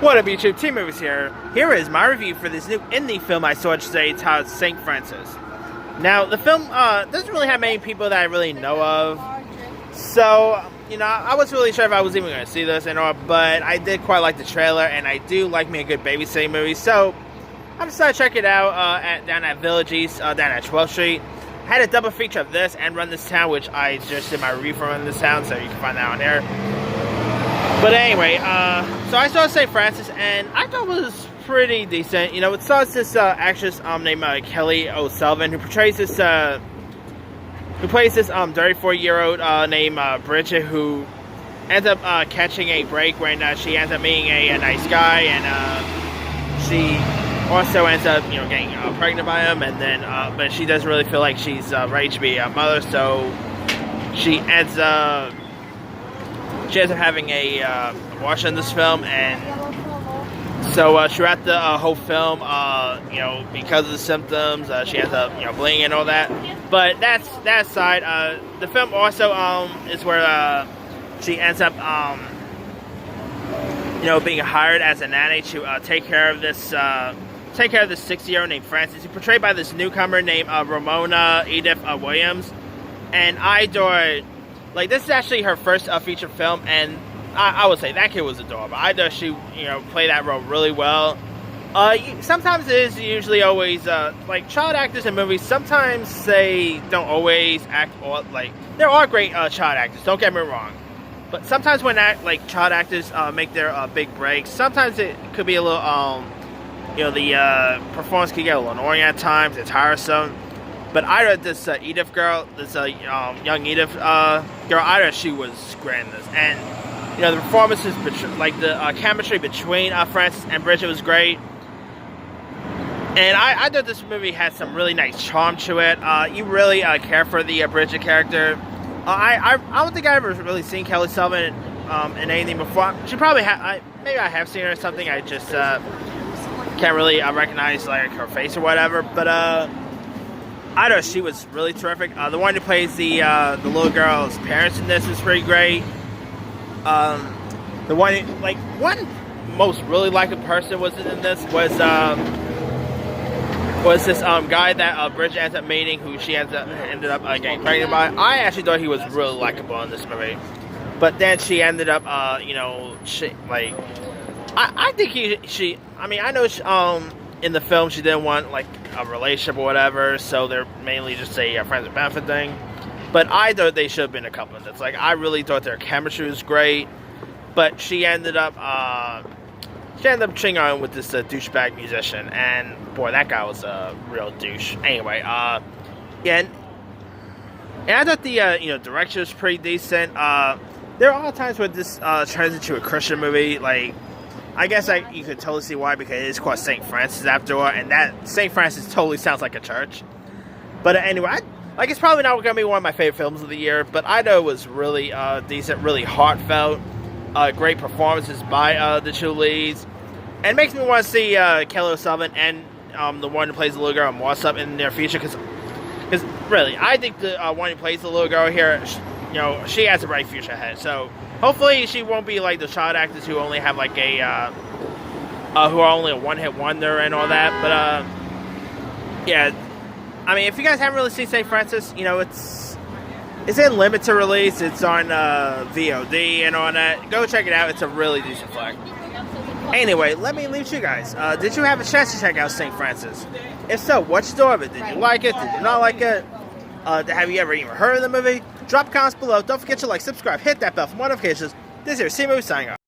What up, YouTube? Team Movies here. Here is my review for this new indie film I saw today titled St. Francis. Now, the film doesn't really have many people that I really know of, so, I wasn't really sure if I was even going to see this and all, but I did quite like the trailer, and I do like me a good babysitting movie, so I decided to check it out down at Village East, down at 12th Street. I had a double feature of this and Run This Town, which I just did my review for Run This Town, so you can find that on here. But anyway, so I saw St. Francis, and I thought it was pretty decent. It stars this actress named Kelly O'Sullivan, who plays this 34-year-old named Bridget, who ends up catching a break when she ends up meeting a nice guy, and she also ends up, getting pregnant by him, and then, but she doesn't really feel like she's ready to be a mother, so she ends up having a abortion in this film, and so throughout the whole film, because of the symptoms, she ends up, bleeding and all that. But that's that aside. The film also is where she ends up, being hired as a nanny to take care of this 60-year-old named Francis, who's portrayed by this newcomer named Ramona Edith Williams, and I adore. This is actually her first feature film, and I would say that kid was adorable. I thought she, played that role really well. Sometimes it is usually always, child actors in movies, sometimes they don't always act, there are great child actors, don't get me wrong. But sometimes when child actors make their big breaks, sometimes it could be a little, the performance could get a little annoying at times, it's tiresome. But I thought this Edith girl, this young Edith girl, I thought she was great in this. And, the performances, the chemistry between Francis and Bridget was great. And I thought this movie had some really nice charm to it. You really care for the Bridget character. I don't think I've ever really seen Kelly Sullivan in anything before. She probably maybe I have seen her in something, I just can't really recognize her face or whatever. But I thought she was really terrific. The one who plays the little girl's parents in this is pretty great. The one most really likable person was in this was this guy that Bridget ends up meeting, who she ended up getting pregnant by. I actually thought he was really likable in this movie, but then she ended up I think she. I mean, I know in the film she didn't want a relationship or whatever, so they're mainly just a friends with benefit thing. But I thought they should have been a couple in this. I really thought their chemistry was great, but she ended up cheating on with this douchebag musician, and boy, that guy was a real douche. Anyway, yeah, and I thought the direction was pretty decent. There are times where this turns into a Christian movie, I guess you could totally see why, because it is called St. Francis after all, and that St. Francis totally sounds like a church. But anyway, it's probably not going to be one of my favorite films of the year, but I know it was really decent, really heartfelt, great performances by the two leads, and it makes me want to see Kelly O'Sullivan and the one who plays the little girl in What's Up in their future, because really, I think the one who plays the little girl here, she has a bright future ahead, so hopefully she won't be like the child actors who only have who are only a one-hit wonder and all that. But yeah, I mean, if you guys haven't really seen St. Francis, it's in limited release. It's on VOD and all that. Go check it out. It's a really decent flick. Anyway, let me leave you guys. Did you have a chance to check out St. Francis? If so, what you thought of it? Did you like it? Did you not like it? Have you ever even heard of the movie? Drop comments below. Don't forget to subscribe, hit that bell for more notifications. This is Team Movie signing off.